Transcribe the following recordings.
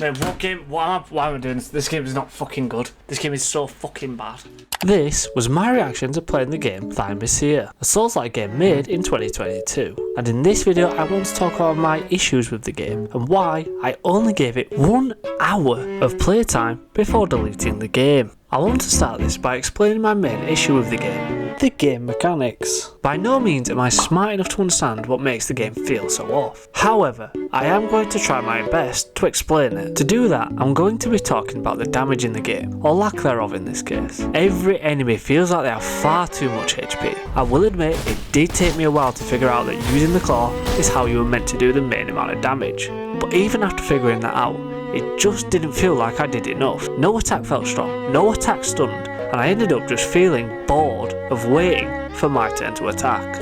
Man, what game? Why am I doing this? This game is not fucking good. This game is so fucking bad. This was my reaction to playing the game Thymesia, a Souls-like game made in 2022. And in this video I want to talk about my issues with the game and why I only gave it 1 hour of playtime before deleting the game. I want to start this by explaining my main issue with the game mechanics. By no means am I smart enough to understand what makes the game feel so off. However, I am going to try my best to explain it. To do that, I'm going to be talking about the damage in the game, or lack thereof in this case. Every enemy feels like they have far too much HP. I will admit it did take me a while to figure out that using the claw is how you were meant to do the main amount of damage. But even after figuring that out, it just didn't feel like I did enough. No attack felt strong, no attack stunned, and I ended up just feeling bored of waiting for my turn to attack.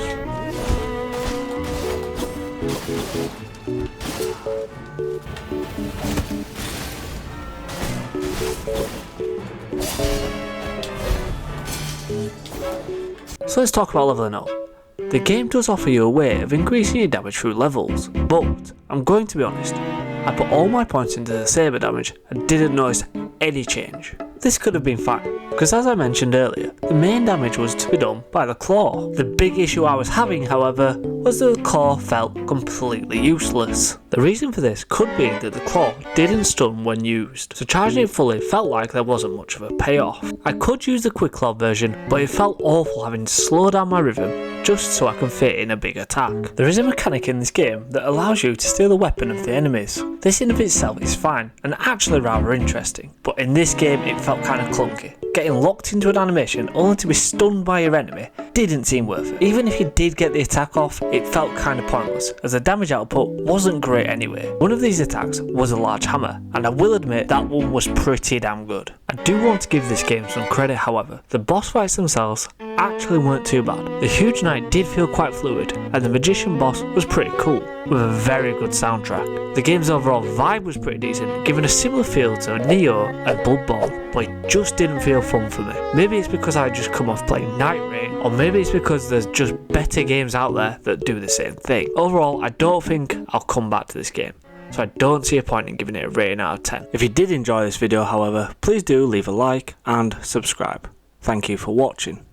So let's talk about leveling up. The game does offer you a way of increasing your damage through levels, but I'm going to be honest, I put all my points into the saber damage and didn't notice any change. This could have been fine, because as I mentioned earlier, the main damage was to be done by the claw. The big issue I was having, however, was that the claw felt completely useless. The reason for this could be that the claw didn't stun when used, so charging it fully felt like there wasn't much of a payoff. I could use the quick claw version, but it felt awful having to slow down my rhythm just so I can fit in a big attack. There is a mechanic in this game that allows you to steal the weapon of the enemies. This in of itself is fine and actually rather interesting, but in this game it felt kind of clunky. Getting locked into an animation only to be stunned by your enemy didn't seem worth it. Even if you did get the attack off, it felt kind of pointless, as the damage output wasn't great anyway. One of these attacks was a large hammer, and I will admit that one was pretty damn good. I do want to give this game some credit, however. The boss fights themselves actually weren't too bad. The Huge Knight did feel quite fluid, and the Magician boss was pretty cool, with a very good soundtrack. The game's overall vibe was pretty decent, giving a similar feel to Neo and Bloodborne, but it just didn't feel fun for me. Maybe it's because I just come off playing Night Rain, or maybe it's because there's just better games out there that do the same thing. Overall, I don't think I'll come back to this game, so I don't see a point in giving it a rating out of 10. If you did enjoy this video, however, please do leave a like and subscribe. Thank you for watching.